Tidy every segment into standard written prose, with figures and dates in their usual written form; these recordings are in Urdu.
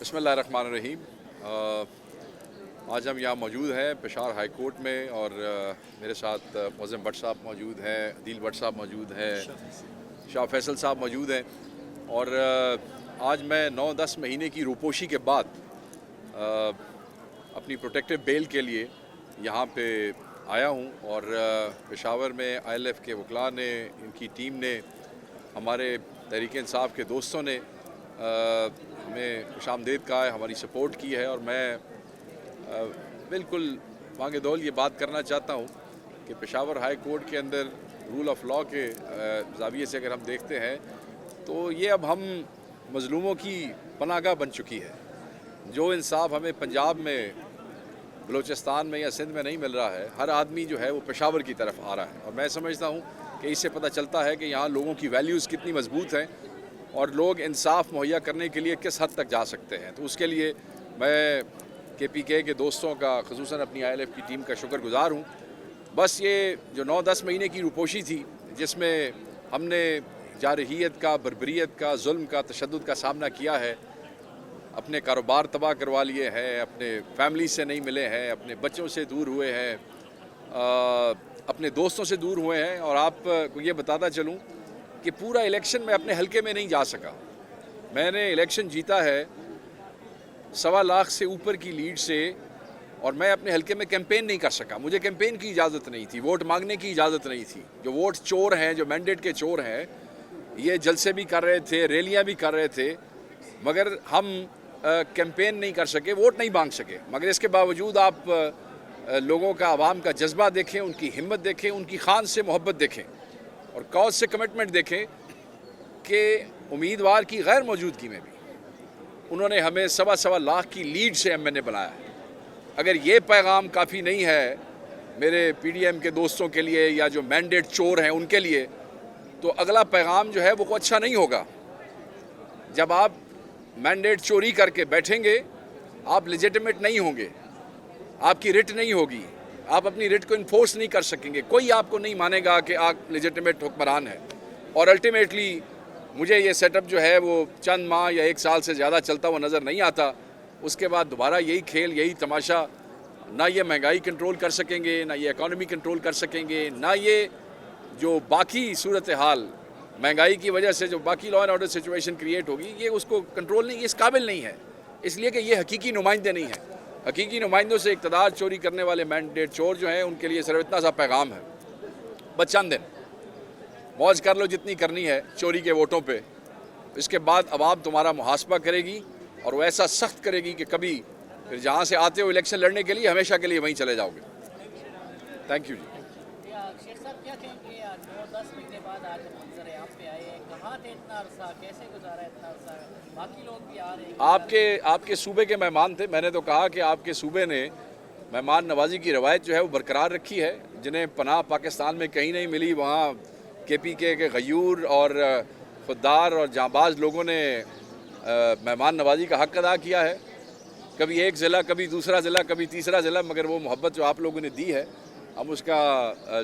بسم اللہ الرحمن الرحیم۔ آج ہم یہاں موجود ہیں پشاور ہائی کورٹ میں، اور میرے ساتھ معظم بٹ صاحب موجود ہیں، عدیل بٹ صاحب موجود ہیں، شاہ فیصل صاحب موجود ہیں، اور آج میں 9-10 مہینے کی روپوشی کے بعد اپنی پروٹیکٹیو بیل کے لیے یہاں پہ آیا ہوں، اور پشاور میں ILF کے وکلاء نے، ان کی ٹیم نے، ہمارے تحریک انصاف کے دوستوں نے ہمیں خوش آمدید کہا ہے، ہماری سپورٹ کی ہے، اور میں بالکل مانگے دول یہ بات کرنا چاہتا ہوں کہ پشاور ہائی کورٹ کے اندر رول آف لاء کے زاویے سے اگر ہم دیکھتے ہیں تو یہ اب ہم مظلوموں کی پناہ گاہ بن چکی ہے۔ جو انصاف ہمیں پنجاب میں، بلوچستان میں یا سندھ میں نہیں مل رہا ہے، ہر آدمی جو ہے وہ پشاور کی طرف آ رہا ہے، اور میں سمجھتا ہوں کہ اس سے پتہ چلتا ہے کہ یہاں لوگوں کی ویلیوز کتنی مضبوط ہیں اور لوگ انصاف مہیا کرنے کے لیے کس حد تک جا سکتے ہیں۔ تو اس کے لیے میں KPK کے دوستوں کا، خصوصاً اپنی ILF کی ٹیم کا شکر گزار ہوں۔ بس یہ جو 9-10 مہینے کی روپوشی تھی، جس میں ہم نے جارحیت کا، بربریت کا، ظلم کا، تشدد کا سامنا کیا ہے، اپنے کاروبار تباہ کروا لیے ہیں، اپنے فیملی سے نہیں ملے ہیں، اپنے بچوں سے دور ہوئے ہیں، اپنے دوستوں سے دور ہوئے ہیں، اور آپ کو یہ بتاتا چلوں کہ پورا الیکشن میں اپنے حلقے میں نہیں جا سکا۔ میں نے الیکشن جیتا ہے 1.25 لاکھ سے اوپر کی لیڈ سے، اور میں اپنے حلقے میں کیمپین نہیں کر سکا۔ مجھے کیمپین کی اجازت نہیں تھی، ووٹ مانگنے کی اجازت نہیں تھی۔ جو ووٹ چور ہیں، جو مینڈیٹ کے چور ہیں، یہ جلسے بھی کر رہے تھے، ریلیاں بھی کر رہے تھے، مگر ہم کیمپین نہیں کر سکے، ووٹ نہیں مانگ سکے۔ مگر اس کے باوجود آپ لوگوں کا، عوام کا جذبہ دیکھیں، ان کی ہمت دیکھیں، ان کی خان سے محبت دیکھیں، اور کاز سے کمٹمنٹ دیکھیں کہ امیدوار کی غیر موجودگی میں بھی انہوں نے ہمیں 1.25 لاکھ کی لیڈ سے MNA بنایا ہے۔ اگر یہ پیغام کافی نہیں ہے میرے PDM کے دوستوں کے لیے، یا جو مینڈیٹ چور ہیں ان کے لیے، تو اگلا پیغام جو ہے وہ اچھا نہیں ہوگا۔ جب آپ مینڈیٹ چوری کر کے بیٹھیں گے، آپ لیجیٹمیٹ نہیں ہوں گے، آپ کی رٹ نہیں ہوگی، آپ اپنی رٹ کو انفورس نہیں کر سکیں گے، کوئی آپ کو نہیں مانے گا کہ آپ لیجیٹمیٹ حکمران ہیں۔ اور الٹیمیٹلی مجھے یہ سیٹ اپ جو ہے وہ چند ماہ یا 1 سال سے زیادہ چلتا ہوا نظر نہیں آتا۔ اس کے بعد دوبارہ یہی کھیل، یہی تماشا، نہ یہ مہنگائی کنٹرول کر سکیں گے، نہ یہ اکانومی کنٹرول کر سکیں گے، نہ یہ جو باقی صورتحال مہنگائی کی وجہ سے جو باقی law and order situation create ہوگی، یہ اس کو کنٹرول نہیں، اس قابل نہیں ہے، اس لیے کہ یہ حقیقی نمائندے نہیں ہیں۔ حقیقی نمائندوں سے اقتدار چوری کرنے والے مینڈیٹ چور جو ہیں، ان کے لیے صرف اتنا سا پیغام ہے، بس چند دن موج کر لو جتنی کرنی ہے چوری کے ووٹوں پہ، اس کے بعد عوام تمہارا محاسبہ کرے گی، اور وہ ایسا سخت کرے گی کہ کبھی پھر جہاں سے آتے ہو الیکشن لڑنے کے لیے ہمیشہ کے لیے وہیں چلے جاؤ گے۔ تھینک یو جی۔ شیخ صاحب کیا کہیں گے 9-10 مہینے بعد آج منظر عام پہ آئے ہیں، کہاں تھے اتنا عرصہ، کیسے گزارا اتنا عرصہ؟ باقی لوگ بھی آ رہے ہیں، آپ کے صوبے کے مہمان تھے، میں نے تو کہا کہ آپ کے صوبے نے مہمان نوازی کی روایت جو ہے وہ برقرار رکھی ہے۔ جنہیں پناہ پاکستان میں کہیں نہیں ملی، وہاں KPK کے غیور اور خوددار اور جانباز لوگوں نے مہمان نوازی کا حق ادا کیا ہے، کبھی ایک ضلع، کبھی دوسرا ضلع، کبھی تیسرا ضلع، مگر وہ محبت جو آپ لوگوں نے دی ہے، ہم اس کا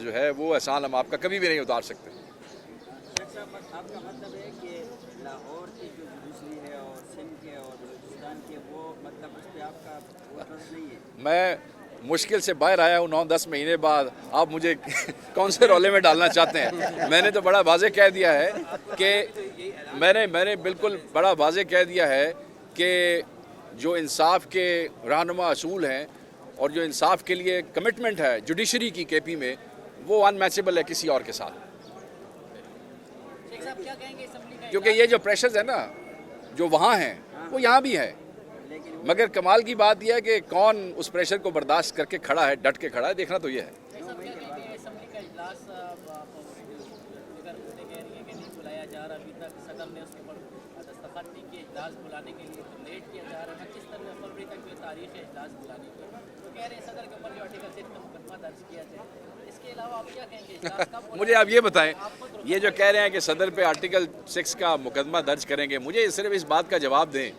جو ہے وہ احسان ہم آپ کا کبھی بھی نہیں اتار سکتے۔ شیخ صاحب، آپ کا مطلب ہے کہ لاہور کی جو جوڈیشری ہے اور سندھ کے اور بلوچستان کے، وہ مطلب اس پہ آپ کا وہ ٹرسٹ نہیں ہے؟ میں مشکل سے باہر آیا ہوں 9-10 مہینے بعد، آپ مجھے کون سے رولے میں ڈالنا چاہتے ہیں؟ میں نے تو بڑا واضح کہہ دیا ہے کہ میں نے بالکل بڑا واضح کہہ دیا ہے کہ جو انصاف کے رہنما اصول ہیں اور جو انصاف کے لیے کمٹمنٹ ہے جوڈیشری کی KP میں، وہ ان میچیبل ہے کسی اور کے ساتھ۔ شیخ صاحب کیا کہیں گے اسمبلی کا؟ کیونکہ یہ جو پریشرز ہیں نا، جو وہاں ہیں وہ یہاں بھی ہیں، مگر کمال کی بات یہ ہے کہ کون اس پریشر کو برداشت کر کے کھڑا ہے، ڈٹ کے کھڑا ہے، دیکھنا تو یہ ہے۔ شیخ صاحب کیا کہیں گے اسمبلی کا اجلاس اگر مجھے کہہ رہی ہے کہ نہیں بلایا جا رہا، ابھی تک صدر نے اس کے اوپر دستخط نہیں کیے، اجلاس بلانے کے لیے لیٹ کیا جا رہا ہے، 25 فروری تک جو تاریخ ہے اجلاس بلانے کی، تو کہہ رہے ہیں صدر کے اوپر جو آرٹیکل 6 کا مقدمہ درج کیا جائے۔ اس کے علاوہ آپ کیا کہیں گے اجلاس کب؟ مجھے آپ یہ بتائیں، یہ جو کہہ رہے ہیں کہ صدر پہ آرٹیکل 6 کا مقدمہ درج کریں گے، مجھے صرف اس بات کا جواب دیں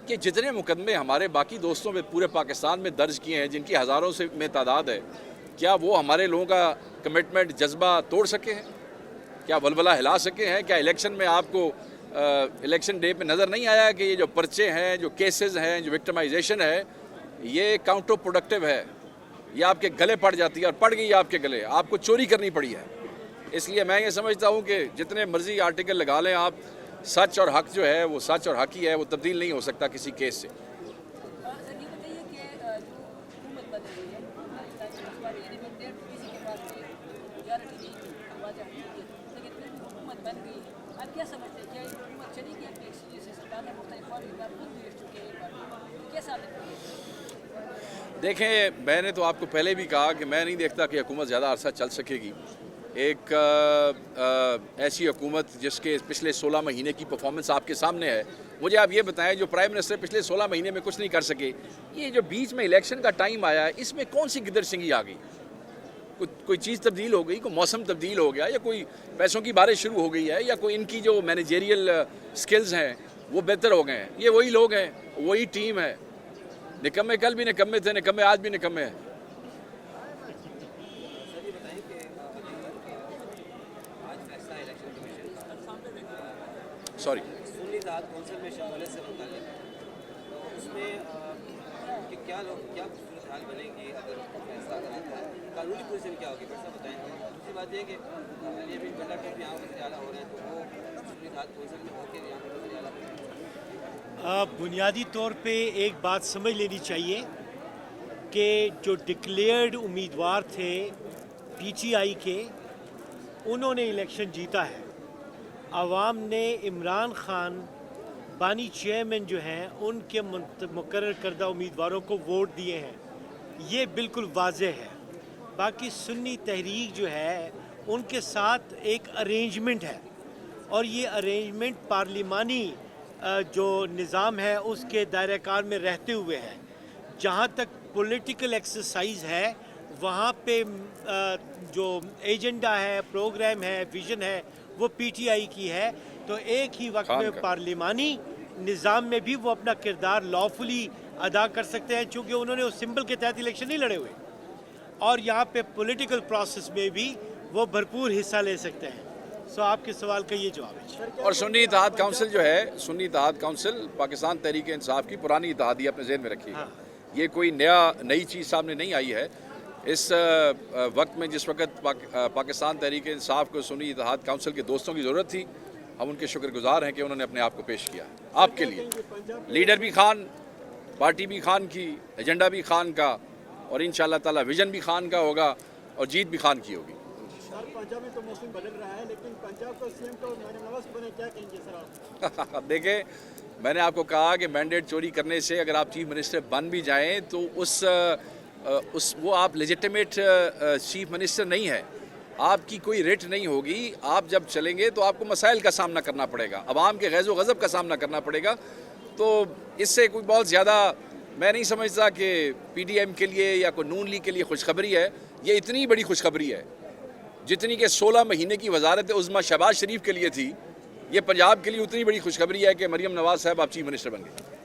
کہ جتنے مقدمے ہمارے باقی دوستوں پہ پورے پاکستان میں درج کیے ہیں، جن کی ہزاروں سے میں تعداد ہے، کیا وہ ہمارے لوگوں کا کمٹمنٹ، جذبہ توڑ سکے ہیں؟ کیا ولولہ ہلا سکے ہیں؟ کیا الیکشن میں آپ کو الیکشن ڈے پہ نظر نہیں آیا کہ یہ جو پرچے ہیں، جو کیسز ہیں، جو وکٹمائزیشن ہے، یہ کاؤنٹر پروڈکٹیو ہے، یہ آپ کے گلے پڑ جاتی ہے اور پڑ گئی آپ کے گلے، آپ کو چوری کرنی پڑی ہے۔ اس لیے میں یہ سمجھتا ہوں کہ جتنے مرضی آرٹیکل لگا لیں آپ، سچ اور حق جو ہے وہ سچ اور حق ہی ہے، وہ تبدیل نہیں ہو سکتا کسی کیس سے۔ سر یہ بتائیے کہ جو حکومت بن رہی ہے پاکستان پیپلز پارٹی، یعنی مینڈیٹ کسی کے پاس نہیں، میجارٹی نہیں تھی، واضح حقیقت ہے، لیکن پھر بھی حکومت بن گئی۔ آپ کیا سمجھتے ہیں، کیا یہ حکومت چلی گئی اپنی ایک سیریز سے؟ سرکار نے مختلف بار خود بھی رہ چکے ہیں ایک بار، کیسا لگتا ہے؟ دیکھیں، میں نے تو آپ کو پہلے بھی کہا کہ میں نہیں دیکھتا کہ حکومت زیادہ عرصہ چل سکے گی۔ ایک ایسی حکومت جس کے پچھلے 16 مہینے کی پرفارمنس آپ کے سامنے ہے، مجھے آپ یہ بتائیں جو پرائم منسٹر پچھلے 16 مہینے میں کچھ نہیں کر سکے، یہ جو بیچ میں الیکشن کا ٹائم آیا ہے، اس میں کون سی گدر سنگھی آ گئی؟ کوئی چیز تبدیل ہو گئی، کوئی موسم تبدیل ہو گیا، یا کوئی پیسوں کی بارش شروع ہو گئی ہے، یا کوئی ان کی جو مینیجریل سکلز ہیں وہ بہتر ہو گئے ہیں؟ یہ وہی لوگ ہیں، وہی ٹیم ہے۔ نکمے کل بھی نکمے تھے، نکمے آج بھی نکمے ہیں۔ سوری، سنی اتحاد کونسل میں شمولیت سے متعلق تو اس میں کہ کیا صورتحال بنے گی اگر فیصلہ آتا ہے، قانونی پوزیشن کیا ہوگی؟ بٹ صاحب بتائیں۔ دوسری بات یہ کہ علی بن بنڈا کے یہاں وزیر اعلیٰ ہو رہے ہیں، تو وہ سنی اتحاد کونسل میں ہو کے یہاں پہ وزیر اعلیٰ بنیادی طور پہ ایک بات سمجھ لینی چاہیے کہ جو ڈکلیئرڈ امیدوار تھے پی ٹی آئی کے، انہوں نے الیکشن جیتا ہے۔ عوام نے عمران خان بانی چیئرمین جو ہیں ان کے مقرر کردہ امیدواروں کو ووٹ دیے ہیں، یہ بالکل واضح ہے۔ باقی سنی تحریک جو ہے ان کے ساتھ ایک ارینجمنٹ ہے، اور یہ ارینجمنٹ پارلیمانی جو نظام ہے اس کے دائرہ کار میں رہتے ہوئے ہے۔ جہاں تک پولیٹیکل ایکسرسائز ہے، وہاں پہ جو ایجنڈا ہے، پروگرام ہے، ویژن ہے، وہ پی ٹی آئی کی ہے۔ تو ایک ہی وقت میں پارلیمانی نظام میں بھی وہ اپنا کردار لافلی ادا کر سکتے ہیں، چونکہ انہوں نے اس سمبل کے تحت الیکشن نہیں لڑے ہوئے، اور یہاں پہ پولیٹیکل پروسیس میں بھی وہ بھرپور حصہ لے سکتے ہیں۔ سو آپ کے سوال کا یہ جواب ہے۔ اور سنی اتحاد کونسل جو ہے، سنی اتحاد کونسل پاکستان تحریک انصاف کی پرانی اتحادیہ اپنے ذہن میں رکھیے گا۔ یہ کوئی نئی چیز سامنے نہیں آئی ہے۔ اس وقت میں جس وقت پاکستان تحریک انصاف کو سنی اتحاد کونسل کے دوستوں کی ضرورت تھی، ہم ان کے شکر گزار ہیں کہ انہوں نے اپنے آپ کو پیش کیا آپ کے لیے۔ لیڈر بھی خان، پارٹی بھی خان کی، ایجنڈا بھی خان کا، اور انشاءاللہ تعالی ویژن بھی خان کا ہوگا، اور جیت بھی خان کی ہوگی۔ سر پنجاب میں تو موسم بدل رہا ہے، لیکن پنجاب کو سی ایم کو مریم نواز بنے، کیا کہیں گے سر آپ؟ دیکھیں، میں نے آپ کو کہا کہ مینڈیٹ چوری کرنے سے اگر آپ چیف منسٹر بن بھی جائیں تو وہ آپ لیجیٹیمیٹ چیف منسٹر نہیں ہے، آپ کی کوئی ریٹ نہیں ہوگی۔ آپ جب چلیں گے تو آپ کو مسائل کا سامنا کرنا پڑے گا، عوام کے غیظ و غضب کا سامنا کرنا پڑے گا۔ تو اس سے کوئی بہت زیادہ میں نہیں سمجھتا کہ پی ڈی ایم کے لیے یا کوئی نون لیگ کے لیے خوشخبری ہے۔ یہ اتنی بڑی خوشخبری ہے جتنی کہ 16 مہینے کی وزارت عظمیٰ شہباز شریف کے لیے تھی، یہ پنجاب کے لیے اتنی بڑی خوشخبری ہے کہ مریم نواز صاحب آپ چیف منسٹر بن گئے۔